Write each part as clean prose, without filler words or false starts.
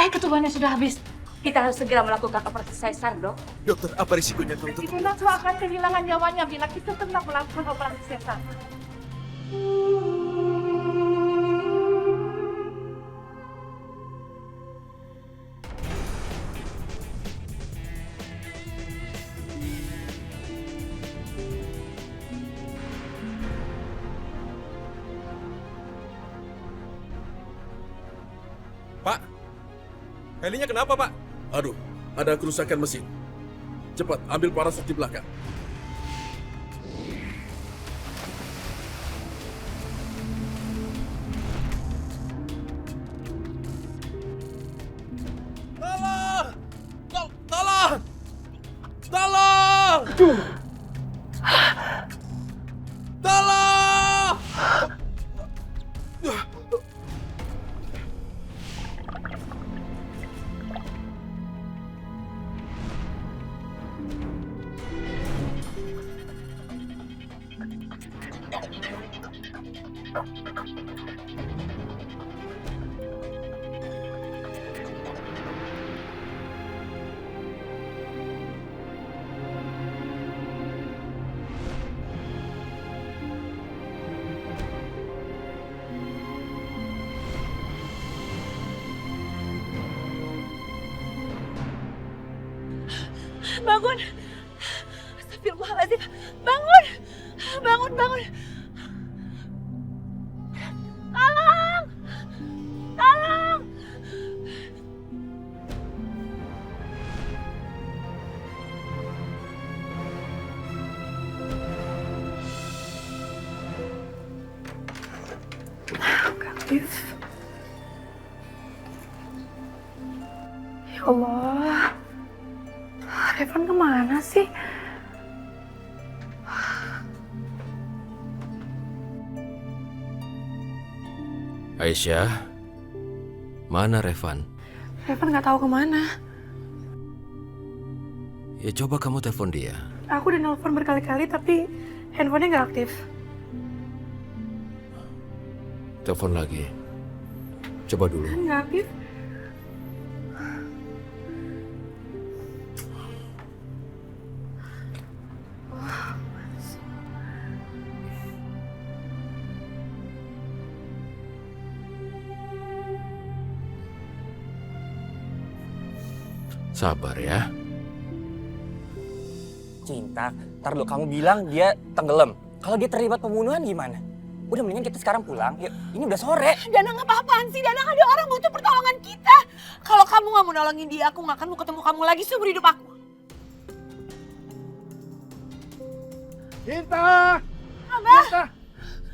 ketubannya sudah habis. Kita harus segera melakukan operasi sesar, Dok. Dokter, apa risikonya, dokter? Ibu Najwa akan kehilangan nyawanya bila kita tetap melakukan operasi sesar. Pak, helinya kenapa, Pak? Aduh, ada kerusakan mesin. Cepat, ambil parasut di belakang. Tolong! Tolong! Tolong! Tolong! Bangun! Astagfirullahaladzim! Bangun! Bangun, bangun! Tolong! Tolong! Aktif. Ya Allah. Revan kemana sih? Aisyah, mana Revan? Revan nggak tahu kemana. Ya coba kamu telepon dia. Aku udah nelpon berkali-kali tapi handphonenya nggak aktif. Telepon lagi. Coba dulu. Nggak aktif. Sabar ya. Cinta, ntar lo kamu bilang dia tenggelam. Kalau dia terlibat pembunuhan gimana? Udah mendingan kita sekarang pulang. Yuk, ini udah sore. Danang apa-apaan sih? Danang ada orang butuh pertolongan kita. Kalau kamu nggak mau nolongin dia, aku nggak akan mau ketemu kamu lagi seumur hidup aku. Cinta! Abah! Cinta!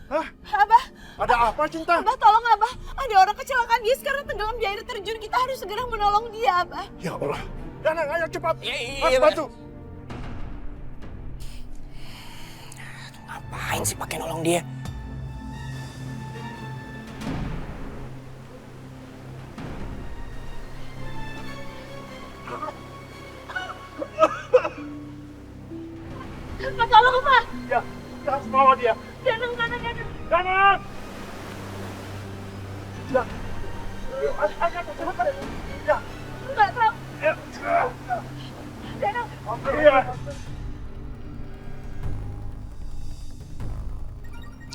Hah? Abah! Ada apa, Cinta? Abah tolong Abah. Ada orang kecelakaan dia sekarang tenggelam di air terjun. Kita harus segera menolong dia, Abah. Ya Allah. Danang, ayo cepat. Iya, bantu. Ngapain sih pakai nolong dia? Abah tolong Abah. Ya, kita harus bawa dia. Danang. Danang! Ya. Angkat, cepat. Ya. Nggak tahu. Ya. Danang.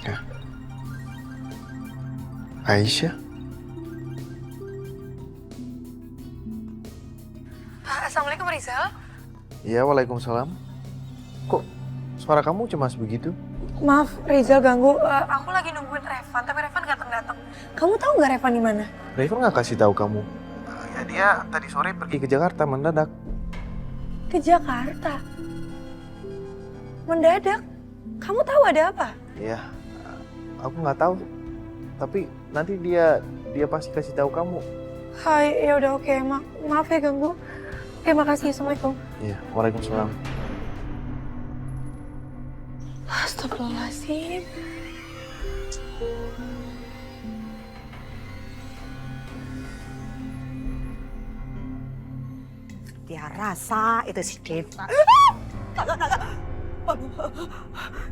Iya. Aisyah? Assalamualaikum Rizal. Iya, waalaikumsalam. Kok suara kamu cemas begitu? Maaf Rizal ganggu. Aku lagi nungguin Revan tapi Revan nggak datang. Kamu tahu nggak Revan di mana? Revan nggak kasih tahu kamu. Ya dia tadi sore pergi ke Jakarta mendadak. Ke Jakarta. Mendadak. Kamu tahu ada apa? Iya, aku nggak tahu. Tapi nanti dia pasti kasih tahu kamu. Hai, ya udah oke. Maaf ya ganggu. Oke, makasih. Assalamualaikum. Iya, waalaikumsalam. Astagfirullahaladzim. Dia rasa itu si Deva.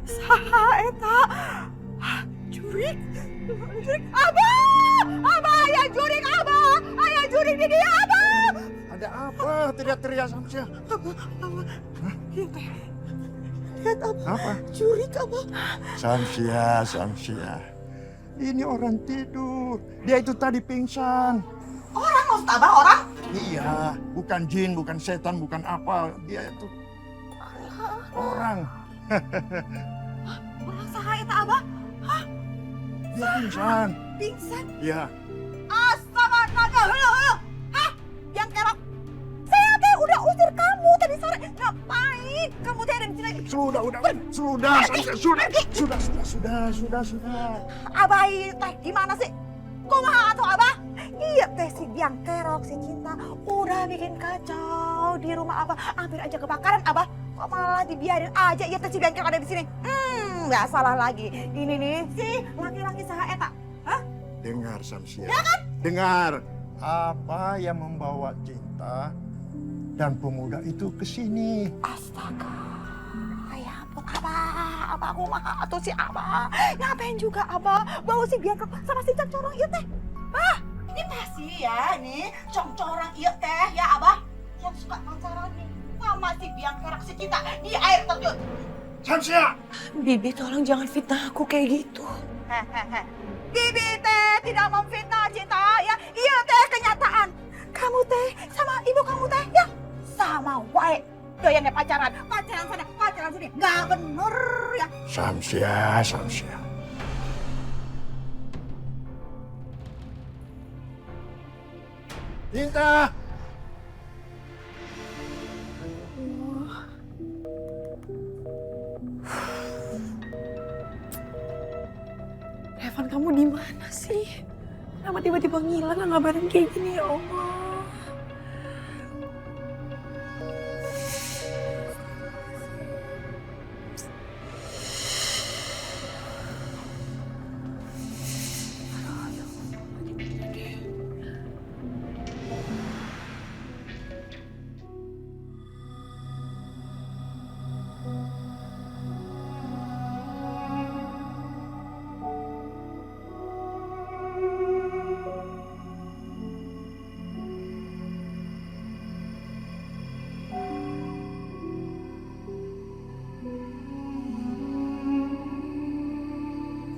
Saha eta? Jurik? Abah! Abah, ayah jurik, Abah! Ayah jurik ini dia abang. Ada apa? Teriak-teriak Samsia. Lihat abang, Apa? jurik abang. Samsia. Ini orang tidur. Dia itu tadi pingsan. Orang maksud abang orang? Iya, bukan jin, bukan setan, bukan apa. Dia itu orang. Orang saha eta abang? Dia pingsan. Pingsan. Iya. Astaga, naga, halo. Hah? Yang kerok. Saya teh udah usir kamu tadi sore. Ngapain? Kamu teh ada di sini. Sudah. Abah teh gimana sih? Kumaha atuh abah? Iya teh si Biang Kerok, si Cinta udah bikin kacau di rumah abah. Hampir aja kebakaran abah. Kok malah dibiarin aja iya teh si Biang Kerok ada di sini. Nggak salah lagi. Ini nih si laki-laki saha eta. Hah? Dengar Samsia. Ya kan? Dengar. Apa yang membawa Cinta dan pemuda itu ke sini? Astaga. Ya ampun abah. Abah aku mah atuh si abah. Ngapain juga abah bawa si Biang Kerok sama si Cang Corong ieu teh? Ini pasti ya nih corong ieu teh ya abah yang suka pacaran nih sama si Biang Kerok si Cinta di air terjun. Samsia! Bibi tolong jangan fitnah aku kayak gitu. Hehehe. Bibi teh tidak memfitnah Cinta ya. Iya teh kenyataan. Kamu teh sama ibu kamu teh ya sama wae. Doyannya pacaran sana, pacaran sini. Nggak bener ya. Samsia. Cinta! Revan, kamu di mana sih? Kenapa tiba-tiba ngilang nggak ngabarin kayak gini ya Allah?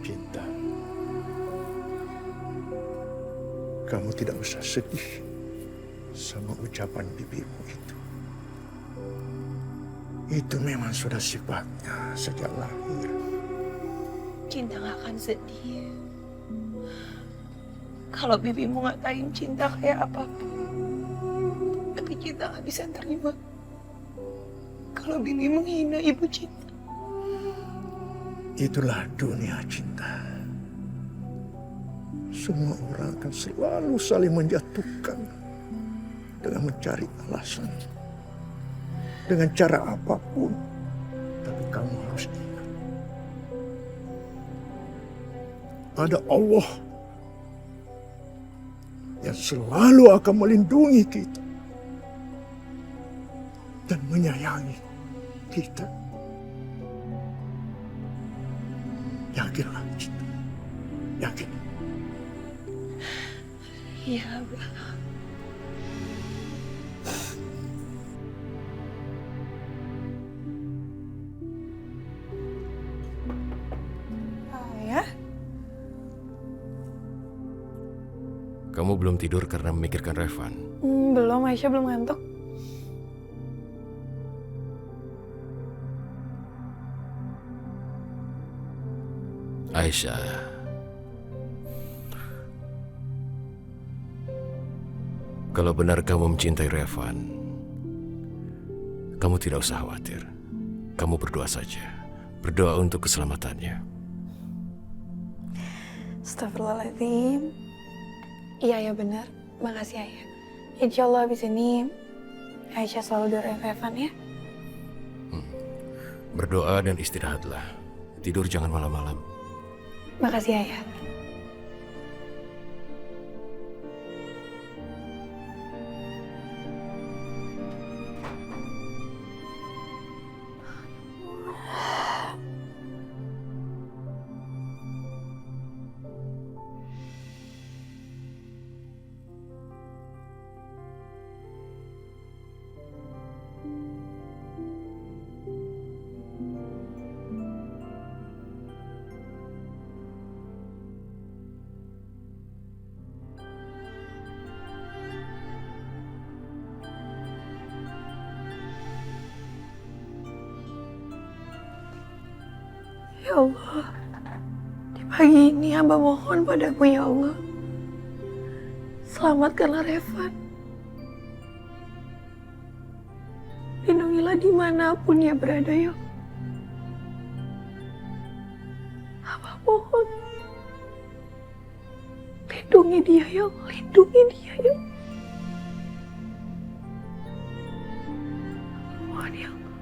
Cinta. Kamu tidak usah sedih sama ucapan bibimu itu. Itu memang sudah sifatnya sejak lahir. Cinta gak akan sedih. Kalau bibimu ngatain Cinta kayak apapun. Tapi Cinta gak bisa terima. Kalau bibi menghina ibu Cinta. Itulah dunia cinta. Semua orang akan selalu saling menjatuhkan dengan mencari alasan. Dengan cara apapun. Tapi kamu harus ingat. Ada Allah yang selalu akan melindungi kita dan menyayangi kita. Yakinlah cinta. Yakin. Iya, Abah. Ayah? Kamu belum tidur karena memikirkan Revan. Belum, Aisyah belum ngantuk. Aisyah, kalau benar kamu mencintai Revan, kamu tidak usah khawatir. Kamu berdoa saja. Berdoa untuk keselamatannya. Astagfirullahaladzim. Iya, ya benar. Makasih, Ayah. Insya Allah habis ini Aisyah selalu doain Revan ya. Berdoa dan istirahatlah. Tidur jangan malam-malam. Makasih, Ayah. Ya Allah, di pagi ini hamba mohon padamu ya Allah. Selamatkanlah Revan. Lindungilah dimanapun ia berada ya Allah. Hamba mohon. Lindungi dia ya Allah, lindungi dia ya Allah. Mohon ya Allah.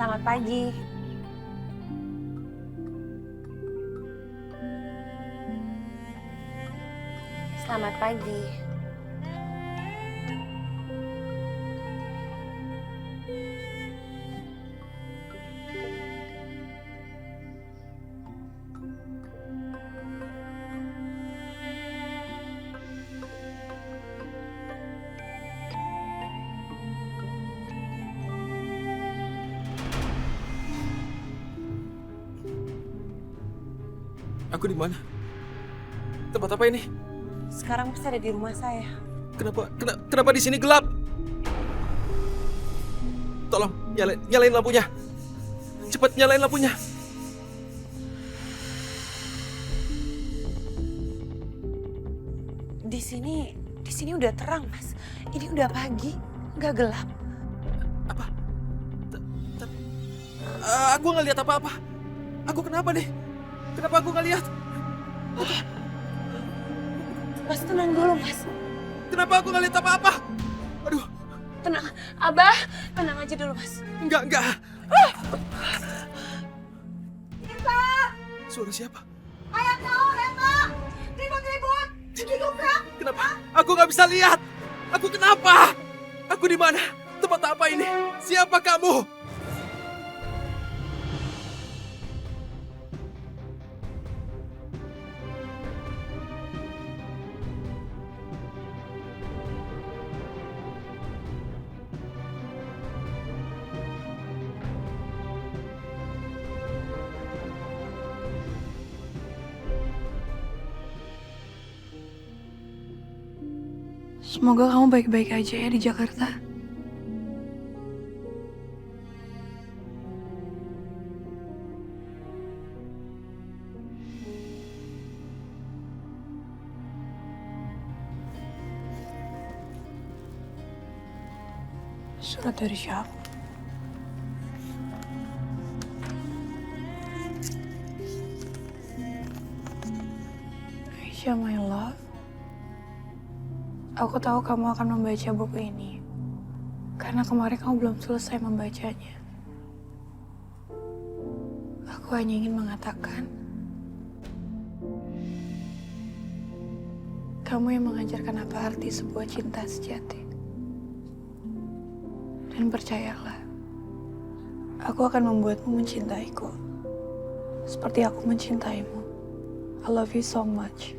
Selamat pagi. Selamat pagi. Aku di mana? Tempat apa ini? Sekarang Mas ada di rumah saya. Kenapa di sini gelap? Tolong nyalain lampunya. Cepat nyalain lampunya. Di sini udah terang, Mas. Ini udah pagi, nggak gelap. Apa? Aku nggak lihat apa-apa. Aku kenapa nih? Kenapa aku nggak lihat? Mas tenang dulu, Mas. Kenapa aku nggak lihat apa-apa? Aduh, Tenang, Abah. Tenang aja dulu, Mas. enggak. Suara siapa? Ayah tahu, Reva. Ribut-ribut. Didobrak. Kenapa? Aku nggak bisa lihat. Aku kenapa? Aku di mana? Tempat apa ini? Siapa kamu? Semoga kamu baik-baik aja ya di Jakarta. Surat dari siapa? Aisyah, my love. Aku tahu kamu akan membaca buku ini. Karena kemarin kamu belum selesai membacanya. Aku hanya ingin mengatakan, kamu yang mengajarkan apa arti sebuah cinta sejati. Dan percayalah, aku akan membuatmu mencintaiku. Seperti aku mencintaimu. I love you so much.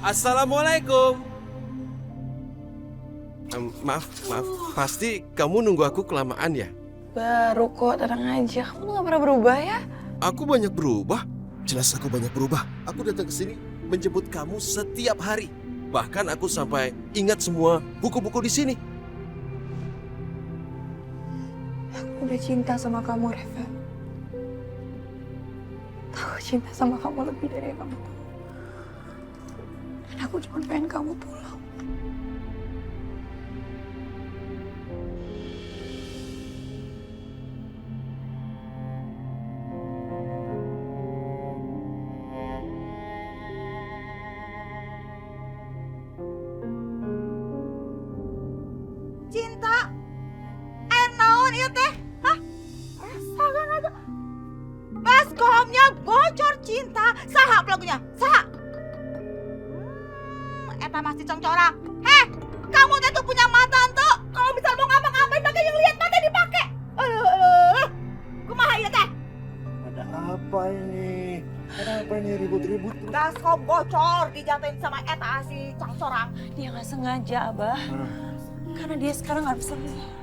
Assalamualaikum. Maaf. Pasti kamu nunggu aku kelamaan ya? Baru kok, tenang aja. Kamu tuh gak pernah berubah ya? Aku banyak berubah. Jelas aku banyak berubah. Aku datang ke sini menjemput kamu setiap hari. Bahkan aku sampai ingat semua buku-buku di sini. Aku udah cinta sama kamu, Reva. Aku cinta sama kamu lebih dari yang kamu tahu. Dan aku cuma pengen kamu pulang. Cinta. Air naon ieu teh? Hah? Astaga. Baskom. bocor cinta. Saha lagunya? Saha? Eta masih congcorang. Heh, kamu tuh punya mata tuh. Kalau misal mau ngapa-ngapain pakai yang lihat mata dipakai. Kumaha ieu teh? Ada apa ini? Ada apa ini ribut-ribut? Gasko bocor dijatuhin sama eta si congcorang. Dia nggak sengaja, Abah. Karena dia sekarang nggak bisa lihat.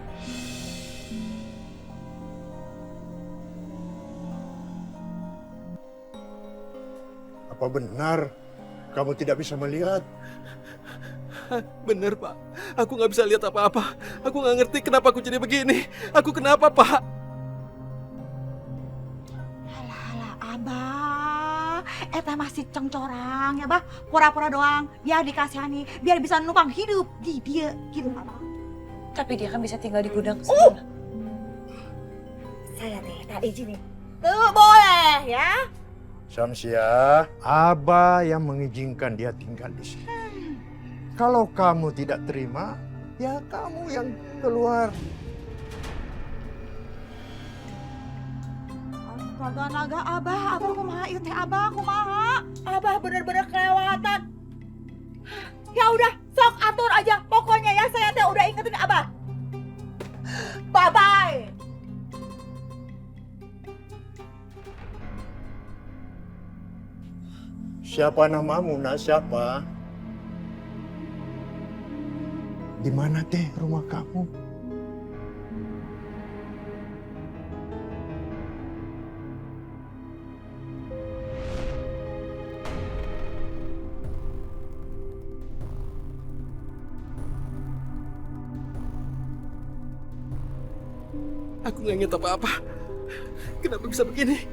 Apa benar kamu tidak bisa melihat? Bener, Pak. Aku nggak bisa lihat apa-apa. Aku nggak ngerti kenapa aku jadi begini. Aku kenapa, Pak? Alah, Abah. Eta masih congcorang ya, Bah. Pura-pura doang. Biar dikasihani, biar bisa numpang hidup di dia gitu, Abah. Tapi dia kan bisa tinggal di gudang sana. Saya teh tak izinin. Tuh boleh ya. Syamsia, Abah yang mengizinkan dia tinggal di sini. Kalau kamu tidak terima, ya kamu yang keluar. Astaga naga Abah kumaha ieu teh Abah kumaha? Abah bener-bener kelewatan. Ya udah, sok atur aja. Pokoknya ya saya teh udah ingetin Abah. Bye-bye. Siapa namamu, nak? Siapa? Di mana teh rumah kamu? Aku nggak ingat apa-apa. Kenapa bisa begini?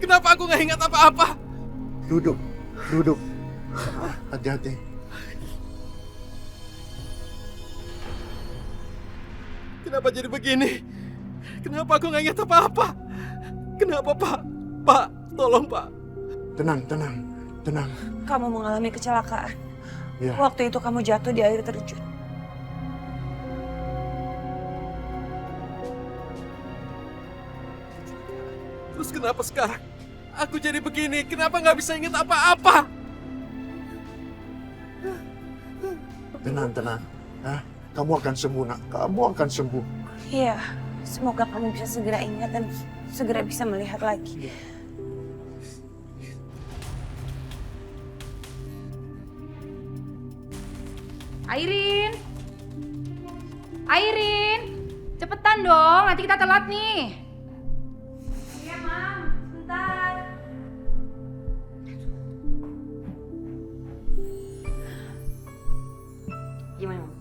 Kenapa aku nggak ingat apa-apa? Duduk, duduk. Hati-hati. Kenapa jadi begini? Kenapa aku nggak ingat apa-apa? Kenapa, Pak? Pak, tolong, Pak. Tenang, tenang, tenang. Kamu mengalami kecelakaan. Ya. Waktu itu kamu jatuh di air terjun. Terus kenapa sekarang aku jadi begini? Kenapa nggak bisa ingat apa-apa? Tenang, tenang. Hah? Kamu akan sembuh, nak. Kamu akan sembuh. Iya, semoga kamu bisa segera ingat dan segera bisa melihat lagi. Airin! Airin! Cepetan dong, nanti kita telat nih. Iya, Mam. Sebentar. Gimana, Mam?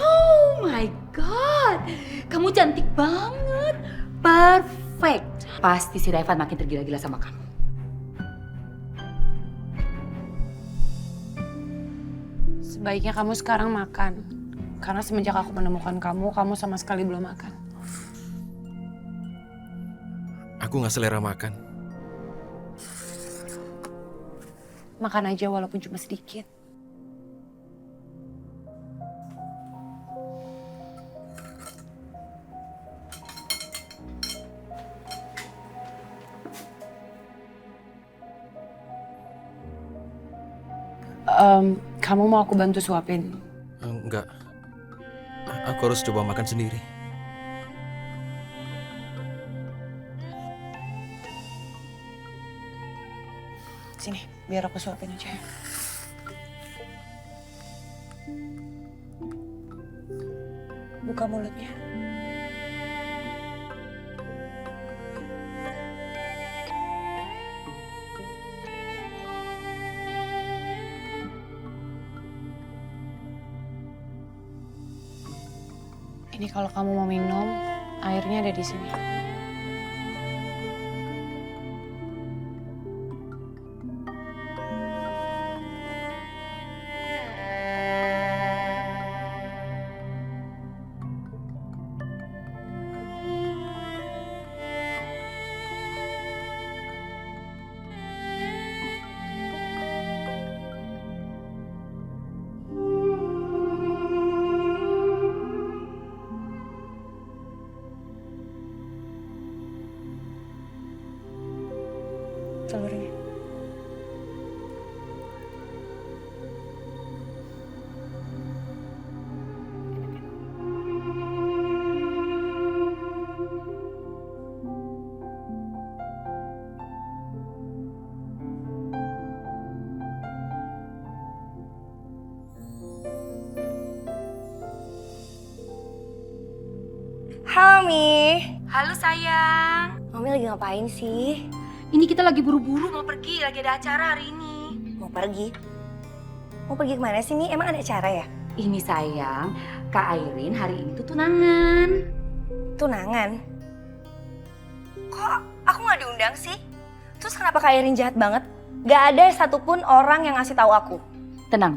Oh my God! Kamu cantik banget. Perfect. Pasti si Revan makin tergila-gila sama kamu. Sebaiknya kamu sekarang makan. Karena semenjak aku menemukan kamu, kamu sama sekali belum makan. Aku nggak selera makan. Makan aja walaupun cuma sedikit. Kamu mau aku bantu suapin? Enggak. Aku harus coba makan sendiri. Sini, biar aku suapin aja. Buka mulutnya. Ini kalau kamu mau minum, airnya ada di sini. Halo, Mi. Halo sayang. Mami lagi ngapain sih? Ini kita lagi buru-buru mau pergi, lagi ada acara hari ini. Mau pergi? Mau pergi kemana sih, Mi? Emang ada acara ya? Ini sayang, Kak Airin hari ini tuh tunangan. Tunangan? Kok aku nggak diundang sih? Terus kenapa Kak Irin jahat banget? Gak ada satupun orang yang ngasih tahu aku. Tenang,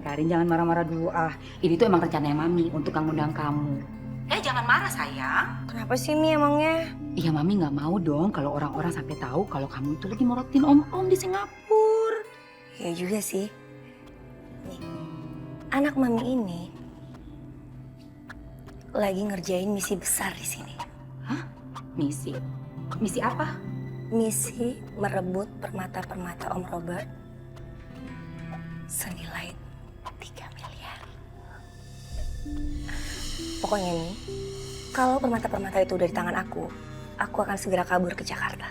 Karin, jangan marah-marah dulu. Ini tuh emang rencananya Mami untuk ngundang kamu. Jangan marah sayang. Kenapa sih, Mi, emangnya? Iya, Mami nggak mau dong kalau orang-orang sampai tahu kalau kamu itu lagi morotin om-om di Singapura. Ya juga sih. Nih, anak Mami ini lagi ngerjain misi besar di sini. Hah? Misi? Misi apa? Misi merebut permata-permata Om Robert senilai 3 miliar. Pokoknya nih, kalau permata-permata itu udah di tangan aku akan segera kabur ke Jakarta.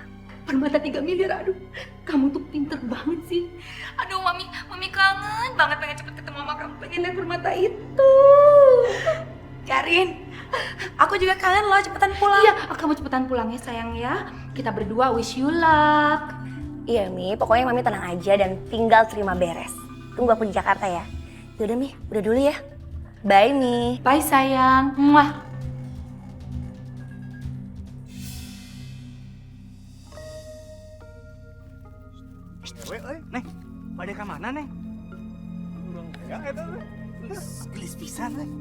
Permata 3 miliar, aduh. Kamu tuh pinter banget sih. Aduh, Mami kangen banget pengen cepet ketemu sama kamu. Pengen lihat permata itu. Karin, aku juga kangen loh, cepetan pulang. Iya, kamu cepetan pulang ya sayang ya. Kita berdua wish you luck. Iya, Mi, pokoknya Mami tenang aja dan tinggal terima beres. Tunggu aku di Jakarta ya. Yaudah, Mi, udah dulu ya. Bye, Mi. Bye sayang. Muah. Neng, pada ke mana, Neng? Gelis pisan, Neng.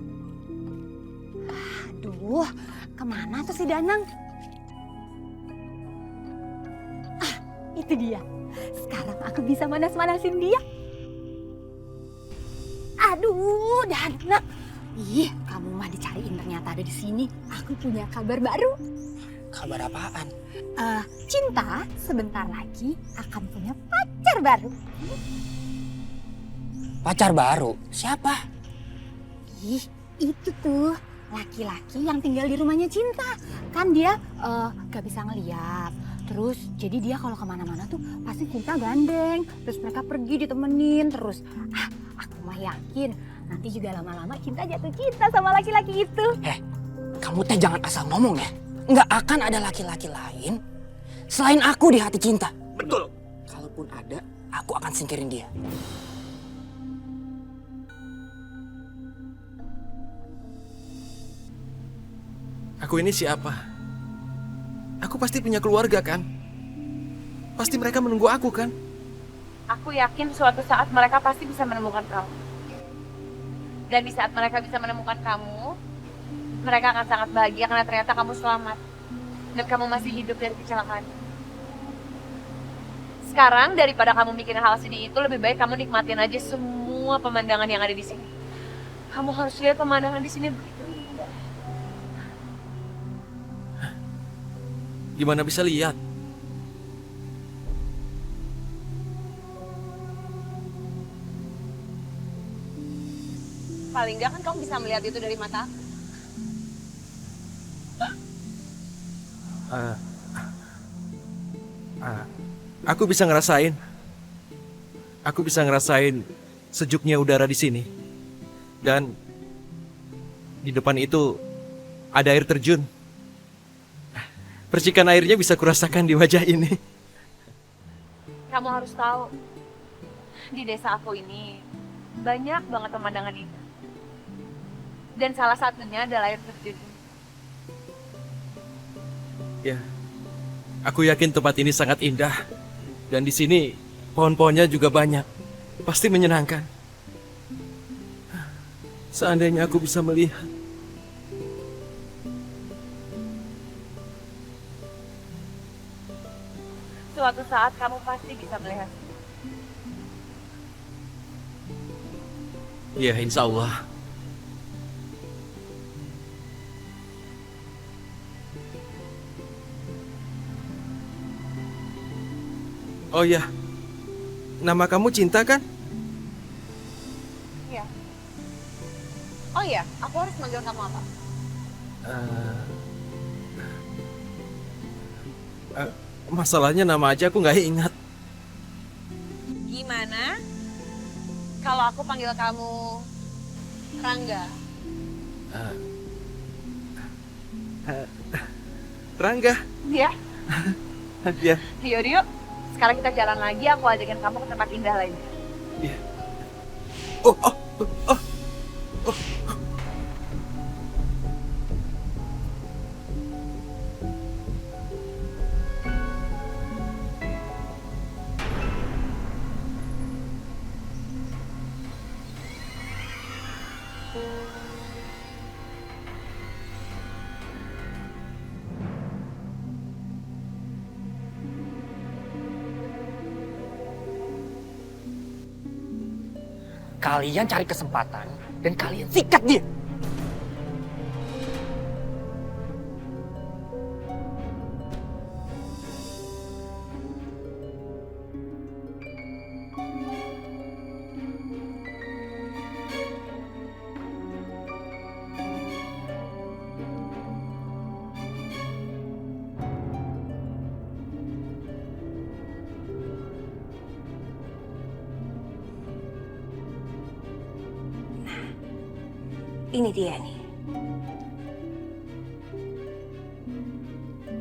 Aduh, kemana tuh si Danang? Itu dia. Sekarang aku bisa manas-manasin dia. Aduh, Dana. Ih, kamu mah dicariin ternyata ada di sini. Aku punya kabar baru. Kabar apaan? Cinta sebentar lagi akan punya pacar baru. Pacar baru? Siapa? Ih, itu tuh laki-laki yang tinggal di rumahnya Cinta. Kan dia gak bisa ngeliat. Terus jadi dia kalau kemana-mana tuh pasti Cinta gandeng. Terus mereka pergi ditemenin terus. Aku mah yakin nanti juga lama-lama Cinta jatuh cinta sama laki-laki itu. Kamu teh jangan asal ngomong ya. Nggak akan ada laki-laki lain selain aku di hati Cinta. Betul. Kalaupun ada, aku akan singkirin dia. Aku ini siapa? Aku pasti punya keluarga kan? Pasti mereka menunggu aku kan? Aku yakin suatu saat mereka pasti bisa menemukan kamu. Dan di saat mereka bisa menemukan kamu, mereka akan sangat bahagia karena ternyata kamu selamat. Dan kamu masih hidup dari kecelakaan. Sekarang daripada kamu mikirin hal sedih itu, lebih baik kamu nikmatin aja semua pemandangan yang ada di sini. Kamu harus lihat pemandangan di sini begitu indah. Gimana bisa lihat? Paling nggak kan kamu bisa melihat itu dari mata aku. Aku bisa ngerasain. Aku bisa ngerasain sejuknya udara di sini. Dan di depan itu ada air terjun. Percikan airnya bisa kurasakan di wajah ini. Kamu harus tahu, di desa aku ini banyak banget pemandangan indah. Dan salah satunya adalah air terjun. Ya, aku yakin tempat ini sangat indah. Dan di sini pohon-pohonnya juga banyak. Pasti menyenangkan. Seandainya aku bisa melihat. Suatu saat kamu pasti bisa melihat. Ya, insya Allah. Oh ya, nama kamu Cinta kan? Iya. Oh iya, aku harus manggil kamu apa? Masalahnya nama aja aku nggak ingat. Gimana kalau aku panggil kamu Rangga? Rangga. Iya. Ya. Yaudah yuk. Sekarang kita jalan lagi, aku ajakin kamu ke tempat indah lainnya. Iya. Oh, oh, oh, oh. Kalian cari kesempatan dan kalian sikat dia. Ini dia nih.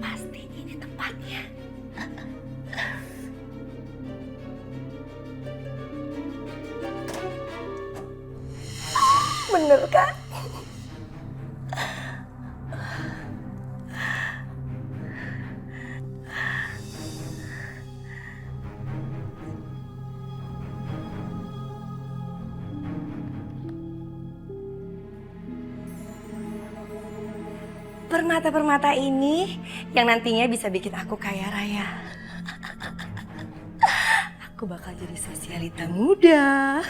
Pasti ini tempatnya. Bener kan? Permata-permata ini yang nantinya bisa bikin aku kaya raya. Aku bakal jadi sosialita muda.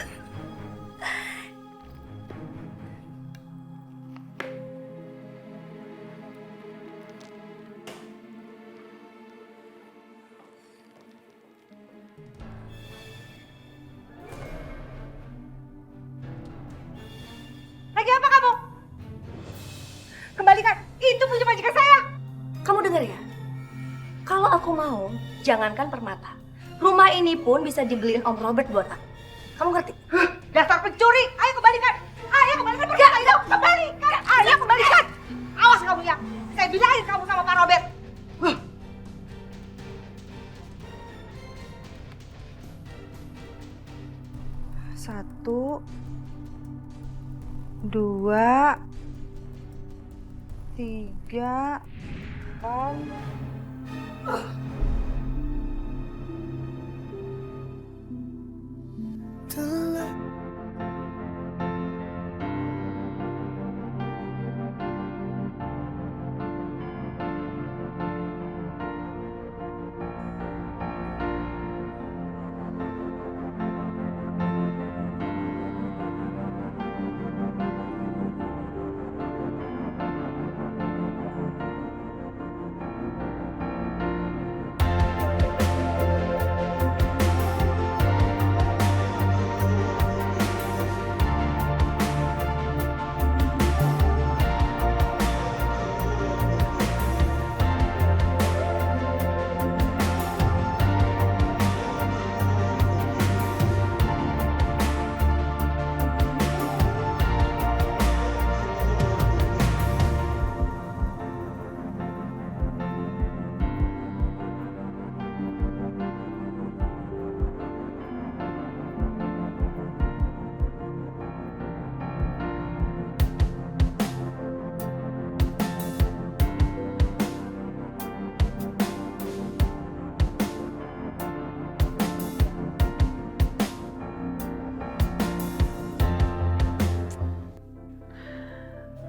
Lagi apa kamu? Kembalikan, itu punya majikan saya. Kamu denger ya? Kalau aku mau, jangankan permata. Rumah ini pun bisa dibeliin Om Robert buat aku. Kamu ngerti? Dasar pencuri, ayo kembalikan. Ayo kembalikan, ayo kembalikan. Ayo kembalikan. Awas kamu ya, saya bilangin kamu sama Pak Robert. Satu, dua, tiga,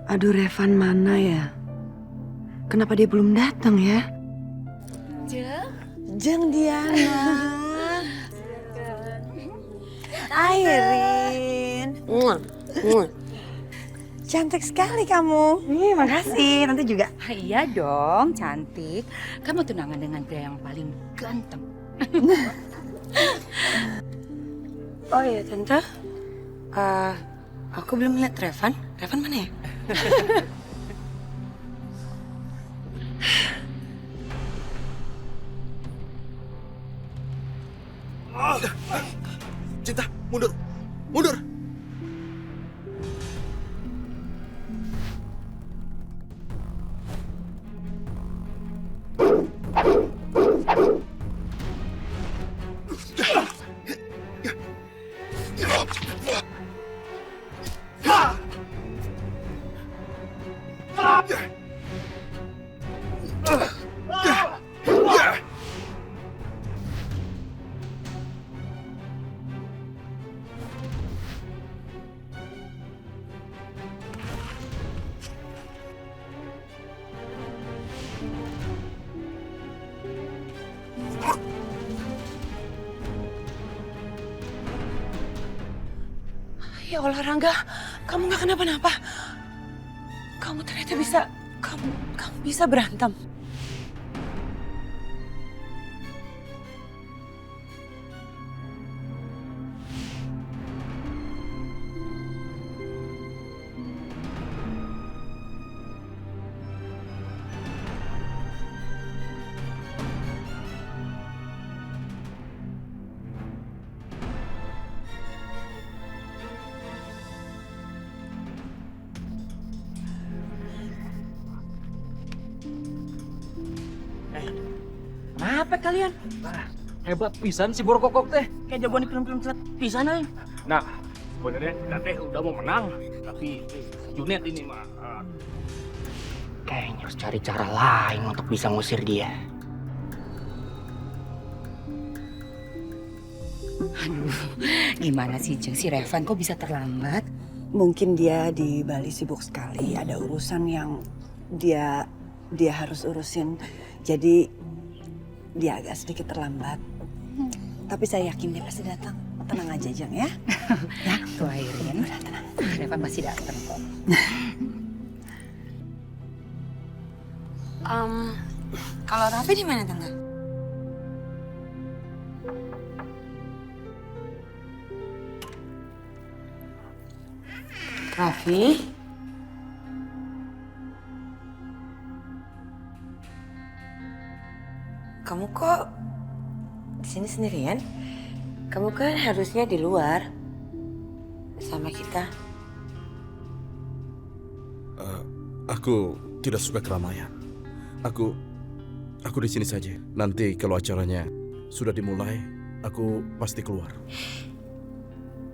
Aduh, Revan mana ya? Kenapa dia belum datang ya? Jeng Diana. Airin. Cantik sekali kamu. Makasih, nanti juga. Iya dong, cantik. Kamu tunangan dengan pria yang paling ganteng. Oh iya, Tante. Aku belum lihat Revan. Revan mana ya? Cinta, mundur. Mundur. Ya Allah Rangga, kamu gak kenapa-napa. Kamu ternyata bisa, kamu bisa berantem. Kenapa kalian? Hebat pisan si Borokokok teh. Kayak jagoan di film-film pisan aja. Nah, sebenarnya kita teh udah mau menang, tapi Junet ini mah Kayaknya harus cari cara lain untuk bisa ngusir dia. Aduh, gimana sih Jeng, si Revan kok bisa terlambat? Mungkin dia di Bali sibuk sekali, ada urusan yang dia harus urusin. Jadi dia agak sedikit terlambat. Tapi saya yakin dia pasti datang. Tenang aja Jeng ya. Ya, tuh Airin. Udah tenang. Revan pasti datang kok. Kalau Raffi di mana Tante? Raffi? Kamu kok di sini sendirian? Kamu kan harusnya di luar sama kita. Aku tidak suka keramaian. Aku di sini saja. Nanti kalau acaranya sudah dimulai, aku pasti keluar.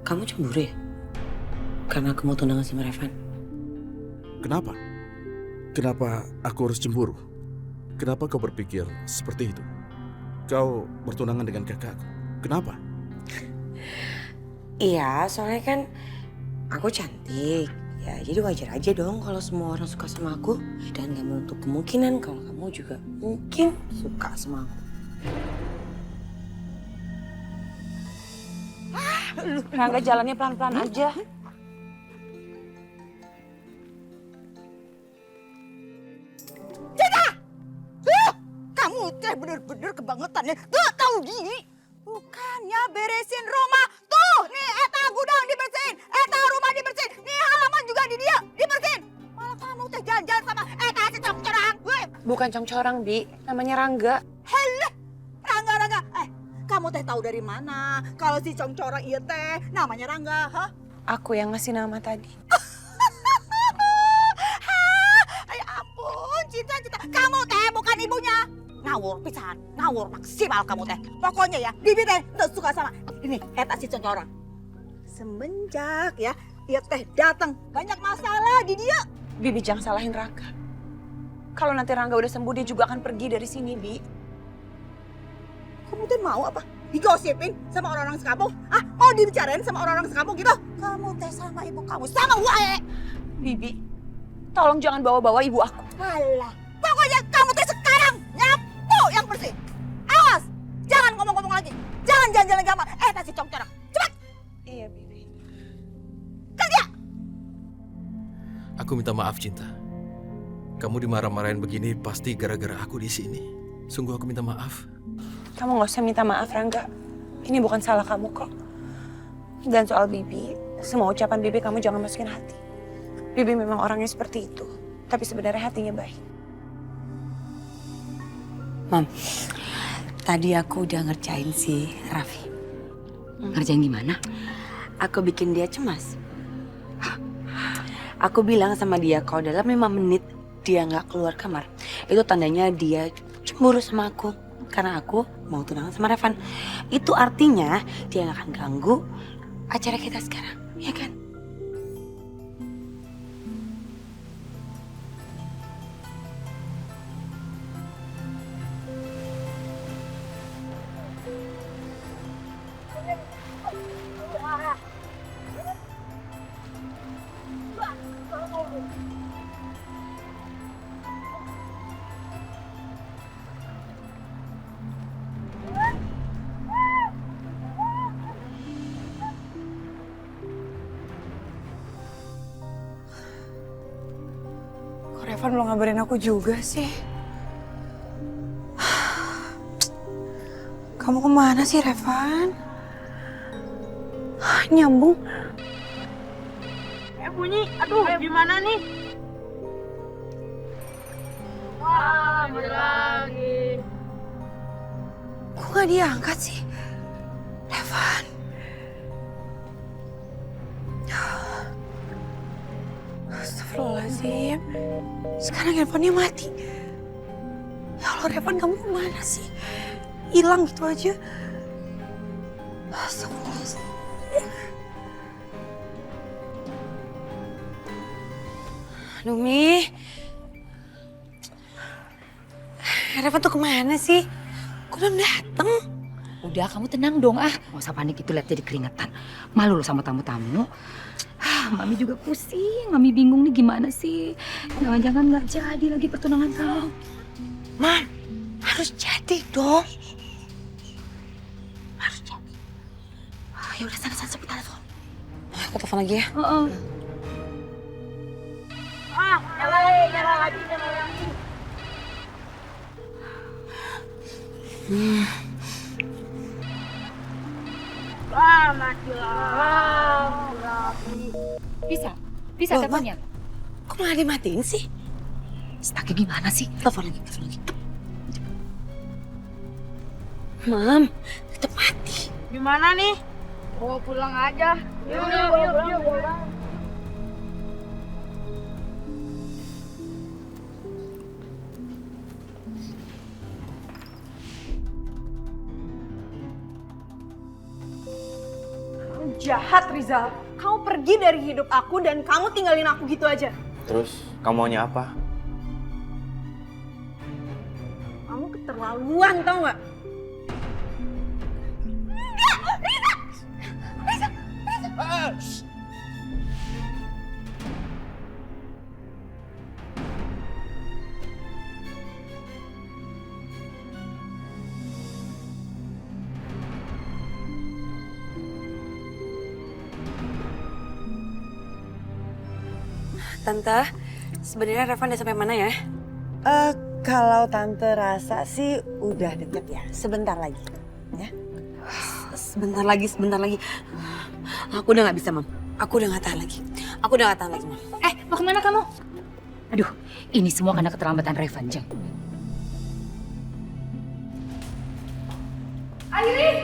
Kamu cemburu ya? Karena aku mau tunangan sama Revan. Kenapa? Kenapa aku harus cemburu? Kenapa kau berpikir seperti itu? Kau bertunangan dengan kakakku. Kenapa? Iya, soalnya kan aku cantik. Ya, jadi wajar aja dong kalau semua orang suka sama aku. Dan gak menutup kemungkinan kalau kamu juga mungkin suka sama aku. Rangga jalannya pelan-pelan aja. Kamu teh bener-bener kebangetan ya. Gak tahu diri. Bukannya beresin rumah. Tuh, nih eta gudang dibersihin. Eta rumah dibersihin. Nih halaman juga di dia dibersihin. Malah kamu teh jalan-jalan sama eta si congcorang. Bukan congcorang, Bi. Namanya Rangga. Heleh, Rangga. Kamu teh tahu dari mana kalau si congcorang iya teh namanya Rangga, hah? Aku yang ngasih nama tadi. Ay ampun, cinta. Kamu teh bukan ibunya. Ngawur pisan, ngawur maksimal kamu teh. Pokoknya ya, Bibi teh gak suka sama ini eta si congcorang. Semenjak ya, dia teh datang banyak masalah di dia. Bibi jangan salahin Rangga. Kalau nanti Rangga udah sembuh, dia juga akan pergi dari sini, Bi. Kamu teh mau apa? Digosipin sama orang-orang sekampung? Ah, mau dibicarain sama orang-orang sekampung gitu? Kamu teh sama ibu kamu, sama wae. Bibi, tolong jangan bawa-bawa ibu aku. Alah, pokoknya kamu teh sekarang nyapu yang bersih. Awas, jangan ngomong-ngomong lagi. Jangan jalan-jalan sama eta si congcorang. Cepat. Iya, Bibi. Kerja. Aku minta maaf, Cinta. Kamu dimarah-marahin begini pasti gara-gara aku di sini. Sungguh aku minta maaf. Kamu gak usah minta maaf, Rangga. Ini bukan salah kamu kok. Dan soal Bibi, semua ucapan Bibi kamu jangan masukin hati. Bibi memang orangnya seperti itu. Tapi sebenarnya hatinya baik. Mam, tadi aku udah ngerjain si Raffi. Ngerjain gimana? Aku bikin dia cemas. Aku bilang sama dia kalau dalam 5 menit dia nggak keluar kamar, itu tandanya dia cemburu sama aku. Karena aku mau tunangan sama Revan. Itu artinya dia nggak akan ganggu acara kita sekarang, ya kan? Revan belum ngabarin aku juga sih. Kamu kemana sih, Revan? Nyambung. Bunyi, aduh gimana nih? Wah, lagi. Kok gak diangkat sih? Revan. Astagfirullahaladzim. Sekarang handphonenya mati. Ya Allah, Revan, kamu kemana sih? Hilang gitu aja. Astagfirullahaladzim. Aduh, Mi. Revan tuh kemana sih? Kok belum dateng? Udah, kamu tenang dong ah. Gak usah panik itu, lihat jadi keringetan. Malu loh sama tamu-tamu. Mami juga pusing, Mami bingung nih gimana sih. Jangan-jangan gak jadi lagi pertunangan kamu. Mam, harus jadi dong. Harus jadi. Ya udah, sana sebut telepon. Aku telepon lagi ya. Nyala lagi. Mati lagi. Bisa teleponnya. Kok malah dimatiin sih? Staki gimana sih? Telepon lagi. Mam, tetep mati. Gimana nih? Mau pulang aja. Yuk. Jahat, Rizal. Kamu pergi dari hidup aku dan kamu tinggalin aku gitu aja. Terus kamu maunya apa? Kamu keterlaluan, tau nggak? Tante, sebenarnya Revan udah sampai mana ya? Kalau Tante rasa sih udah deket ya. Sebentar lagi, ya. Sebentar lagi. Aku udah gak bisa, Mam. Aku udah gak tahan lagi. Mam. Mau kemana kamu? Aduh, ini semua karena keterlambatan Revan, Jeng. Airin!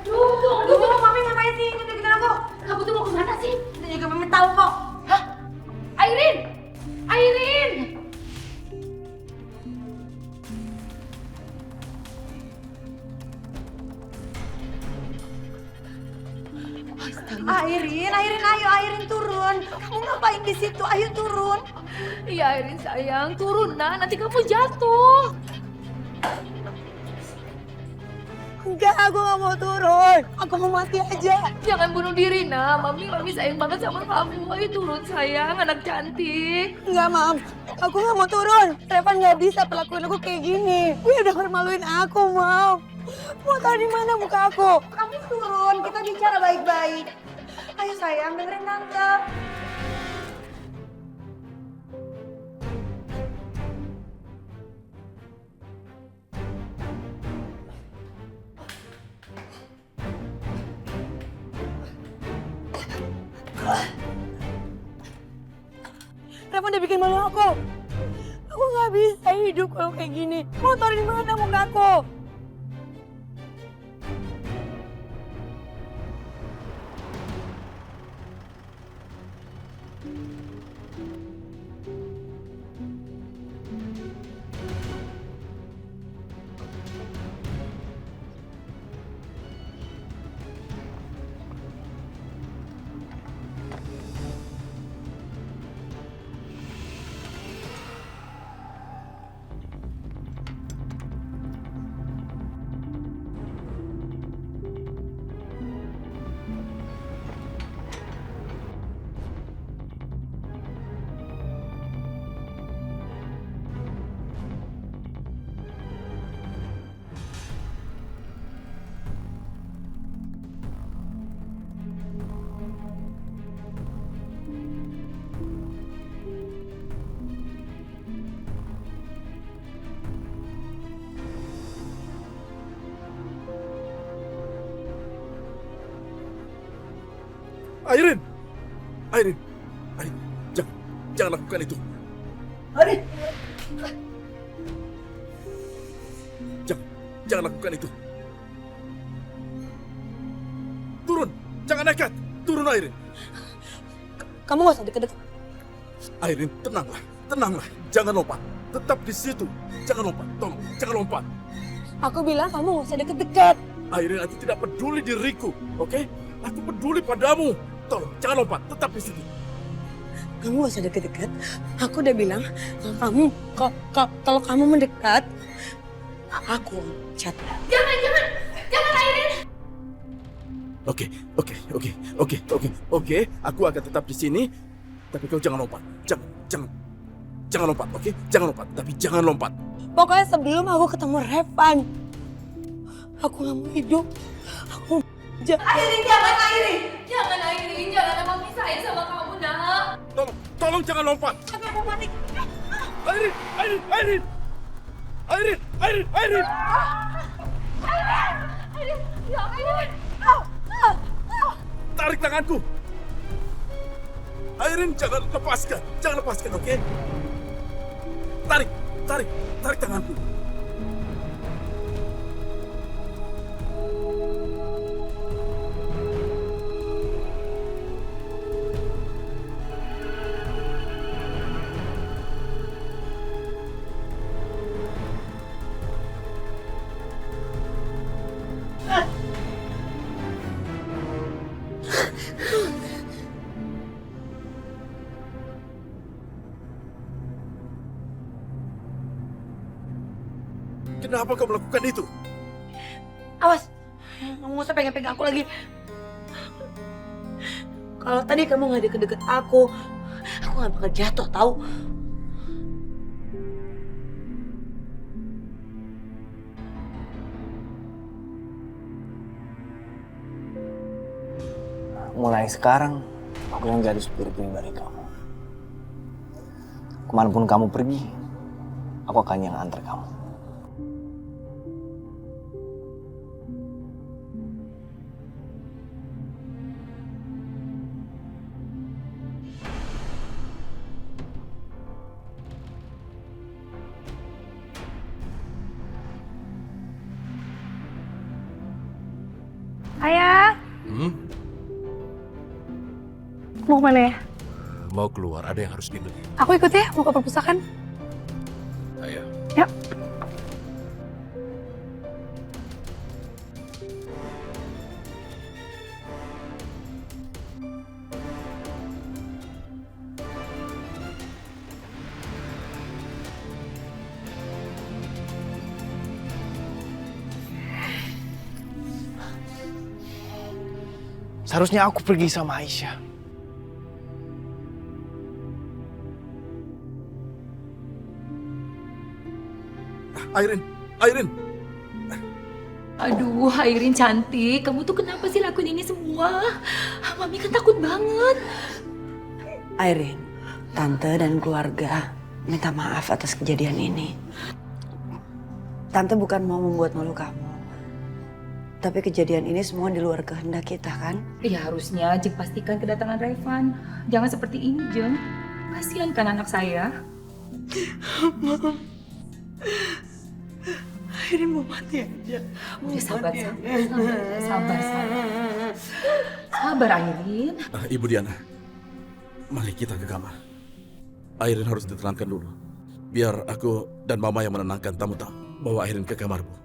Aduh, Mami ngapain sih ngikutin aku? Kamu tuh mau kemana sih? Kita juga Mami tahu kok. Hah? Airin! Airin, ayo turun. Kamu ngapain di situ? Ayo turun. Iya Airin sayang, turun nanti kamu jatuh. Enggak, aku gak mau turun. Aku mau mati aja. Jangan bunuh diri, Mami sayang banget sama kamu. Ayo turun sayang, anak cantik. Enggak, Mam. Aku gak mau turun. Revan gak bisa perlakuin aku kayak gini. Dia udah permaluin aku, Mam. Mau tahu di mana muka aku? Kamu turun, kita bicara baik-baik. Ayo sayang, dengerin Tante. Revan udah bikin malu aku. Aku nggak bisa hidup kalau kayak gini. Mau taruh di mana muka aku? Airin! Airin! Airin, jangan lakukan itu. Airin! Jangan lakukan itu. Turun! Jangan nekat! Turun, Airin! Kamu gak usah deket-deket. Airin, tenanglah. Jangan lompat. Tetap di situ. Jangan lompat. Tolong, jangan lompat. Aku bilang kamu gak usah deket-deket. Airin, aku tidak peduli diriku, oke? Aku peduli padamu. Tolong, jangan lompat. Tetap di situ. Kamu gak usah deket-deket. Aku udah bilang kalau kamu mendekat, aku cat. Jangan Airin. Oke. Aku akan tetap di sini. Tapi kau jangan lompat. Jangan lompat, oke? Jangan lompat. Tapi jangan lompat. Pokoknya sebelum aku ketemu Revan, aku gak mau hidup. Airin, jangan Airin. Jangan abang pisahin sama kamu, nak. Tolong jangan lompat. Tapi aku panik. Airin. Airin, ya Airin. Tarik tanganku. Airin, jangan lepaskan, oke? Tarik tanganku. Kenapa kau melakukan itu? Awas, kamu gak usah pegang-pegang aku lagi. Kalau tadi kamu gak deket-deket aku gak bakal jatuh, tahu? Mulai sekarang, aku yang jadi supir pribadi kamu. Kemanapun kamu pergi, aku akan yang antar kamu. Ayah, mau kemana ya? Mau keluar, ada yang harus dibeli. Aku ikut ya, mau ke perpustakaan. Ayo. Yuk. Seharusnya aku pergi sama Aisyah. Airin. Aduh, Airin cantik. Kamu tuh kenapa sih lakuin ini semua? Mami kan takut banget. Airin, Tante dan keluarga minta maaf atas kejadian ini. Tante bukan mau membuat malu kamu. Tapi kejadian ini semua di luar kehendak kita, kan? Ya harusnya Jeng pastikan kedatangan Revan. Jangan seperti ini, Jeng. Kasihan kan anak saya. Mom. Airin mau mati aja. Udah sabar. Sabar, Airin. Ibu Diana, mari kita ke kamar. Airin harus ditenangkan dulu. Biar aku dan Mama yang menenangkan tamu-tamu. Bawa Airin ke kamar, Bu.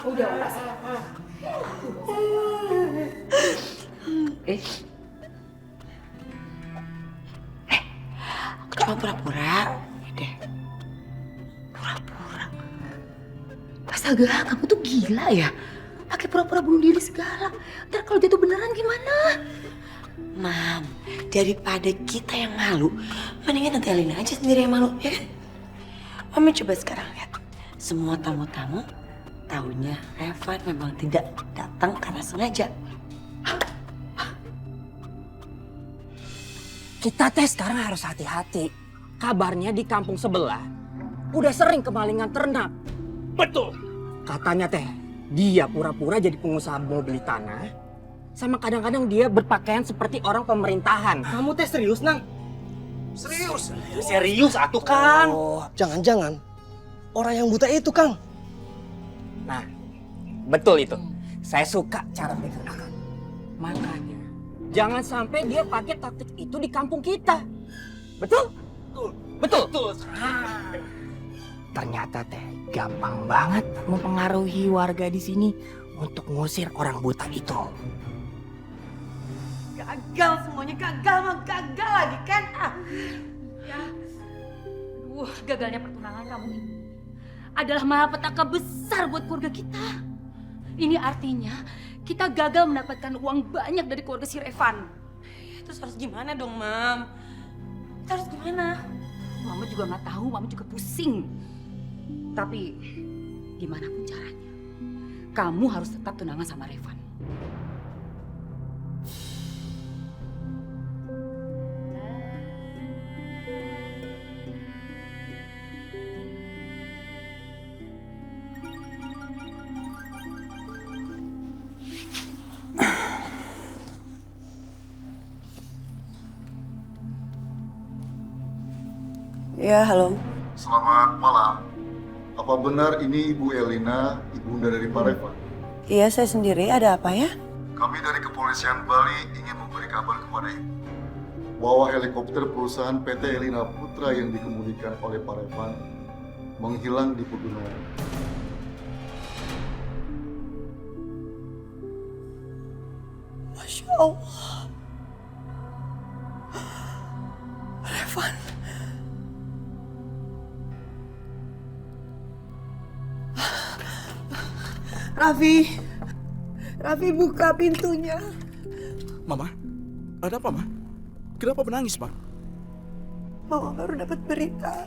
Udah, Cuma pura-pura. Deh. Pura-pura. Astaga, kamu tuh gila ya? Pakai pura-pura bunuh diri segala. Ntar kalau dia tuh beneran gimana? Mam, daripada kita yang malu, mendingan nanti Alina aja sendiri yang malu, ya kan? Mami coba sekarang lihat. Semua tamu-tamu taunya Revan memang tidak datang karena sengaja. Kita teh sekarang harus hati-hati. Kabarnya di kampung sebelah udah sering kemalingan ternak. Betul. Katanya teh Dia pura-pura jadi pengusaha mau beli tanah, sama kadang-kadang dia berpakaian seperti orang pemerintahan. Kamu teh serius, Nang? Serius? Serius atuh, Kang. Oh, jangan-jangan orang yang buta itu, Kang. Nah, betul itu. Saya suka cara pikir Akang. Makanya, jangan sampai dia pakai taktik itu di kampung kita. Betul? Betul. Betul. Ternyata teh gampang banget mempengaruhi warga di sini untuk ngusir orang buta itu. Gagal semuanya, gagal lagi kan? Ya. Gagalnya pertunangan kamu ini adalah malapetaka besar buat keluarga kita. Ini artinya kita gagal mendapatkan uang banyak dari keluarga si Revan. Terus harus gimana dong, Mam? Kita harus gimana? Mama juga nggak tahu, Mama juga pusing. Tapi gimana pun caranya, kamu harus tetap tunangan sama Revan. Ya, halo. Selamat malam. Apa benar ini Ibu Elina, ibunda dari Pak Revan? Iya, saya sendiri. Ada apa ya? Kami dari Kepolisian Bali ingin memberi kabar kepada Ibu bahwa helikopter perusahaan PT Elina Putra yang dikemudikan oleh Pak Revan menghilang di pegunungan. Masya Allah. Revan. Raffi buka pintunya. Mama, ada apa, Ma? Kenapa menangis, Ma? Mama baru dapat berita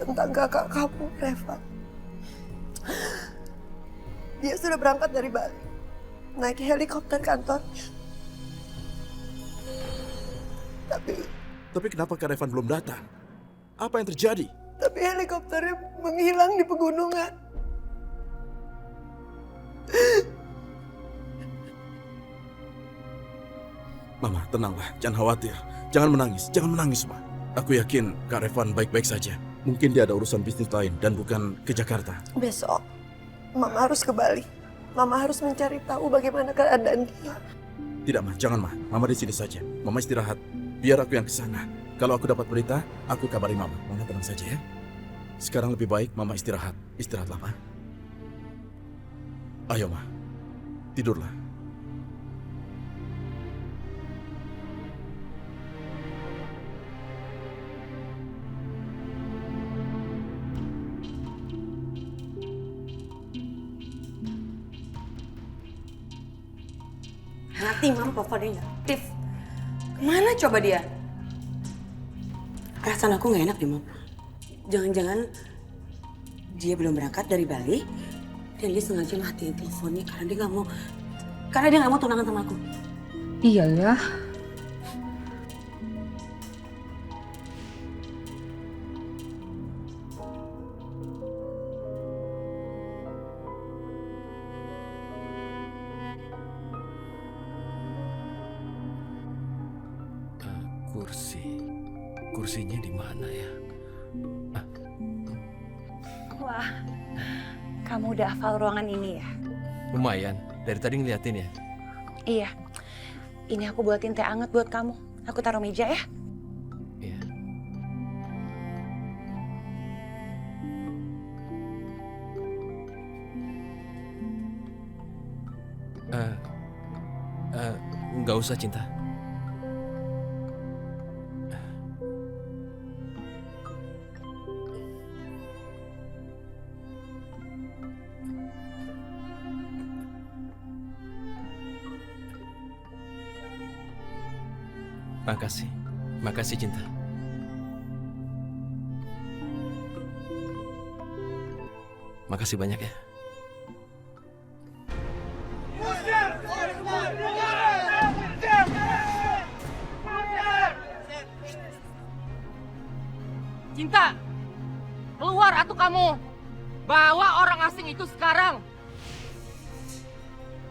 tentang kakak kamu, Revan. Dia sudah berangkat dari Bali, naik helikopter kantornya. Tapi kenapa Kak Revan belum datang? Apa yang terjadi? Tapi helikopternya menghilang di pegunungan. Mama, tenanglah. Jangan khawatir. Jangan menangis, Ma. Aku yakin Kak Revan baik-baik saja. Mungkin dia ada urusan bisnis lain dan bukan ke Jakarta. Besok, Mama harus ke Bali. Mama harus mencari tahu bagaimana keadaan dia. Tidak, Ma. Jangan, Ma. Mama di sini saja. Mama istirahat. Biar aku yang ke sana. Kalau aku dapat berita, aku kabari Mama. Mama tenang saja ya. Sekarang lebih baik Mama istirahat. Istirahatlah, Ma. Ayo, Ma. Tidurlah. Hati Mam teleponnya nggak aktif. Kemana coba dia? Perasaan aku nggak enak deh, Mam. Jangan-jangan dia belum berangkat dari Bali dan dia sengaja matiin teleponnya karena dia nggak mau tunangan sama aku. Iya ya. Kursinya di mana ya? Wah, kamu udah hafal ruangan ini ya? Lumayan, dari tadi ngeliatin ya. Iya, ini aku buatin teh anget buat kamu. Aku taruh meja ya. Iya. Nggak usah, Cinta. Makasih Cinta. Makasih banyak ya. Cinta, keluar atuh kamu. Bawa orang asing itu sekarang.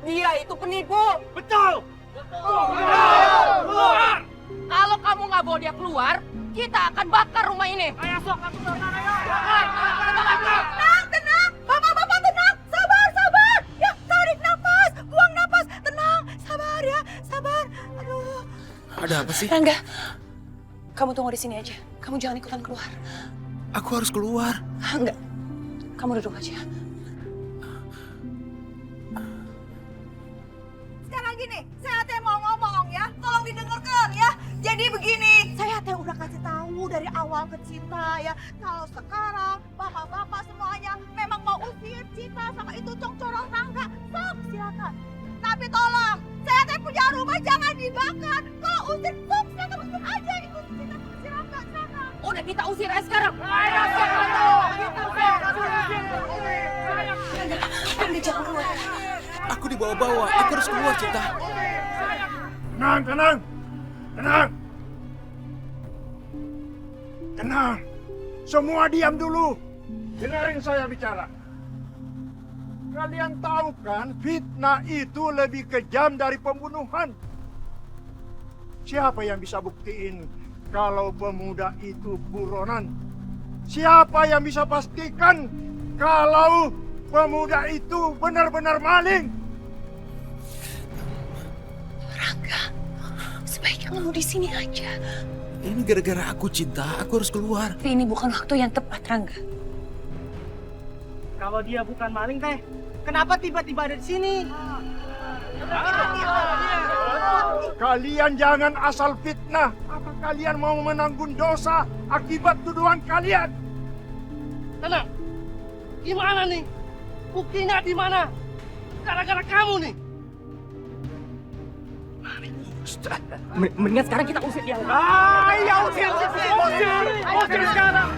Dia itu penipu. Betul. Keluar. Kalau kamu nggak bawa dia keluar, kita akan bakar rumah ini. Ayo sok, aku Tenang, tenang. Bapak-bapak tenang. Sabar, sabar. Ya, tarik nafas. Buang nafas. Tenang. Sabar ya, sabar. Aduh. Ada apa sih? Rangga, kamu tunggu di sini aja. Kamu jangan ikutan keluar. Aku harus keluar. Enggak, kamu duduk aja. Sekarang gini, saya teh mau ngomong ya. Tolong didengarkan ya. Jadi begini, saya teh udah kasih tahu dari awal ke Cinta ya. Kalau sekarang bapak-bapak semuanya memang mau usir Cinta sama itu congcorong Rangga, sok silakan. Tapi tolong, saya teh punya rumah jangan dibakar. Kalau usir, sok silakan usir aja itu Cinta sama si Rangga, silakan. Udah kita usir aja sekarang. Ayo, Rangga, jangan keluar. Aku dibawa-bawa. Aku harus keluar, Cinta. Tenang, tenang. Tenang. Tenang. Semua diam dulu. Dengarin saya bicara. Kalian tahu kan, fitnah itu lebih kejam dari pembunuhan. Siapa yang bisa buktiin kalau pemuda itu buronan? Siapa yang bisa pastikan kalau pemuda itu benar-benar maling? Rangga, sebaiknya kamu di sini aja. Ini gara-gara aku, Cinta. Aku harus keluar. Tapi ini bukan waktu yang tepat, Rangga. Kalau dia bukan maling teh, kenapa tiba-tiba ada di sini? Kalian jangan asal fitnah. Apa kalian mau menanggung dosa akibat tuduhan kalian? Tenang. Gimana nih? Buktinya di mana? Gara-gara kamu nih. Mendingan sekarang kita usir dia. Ayo usir sekarang.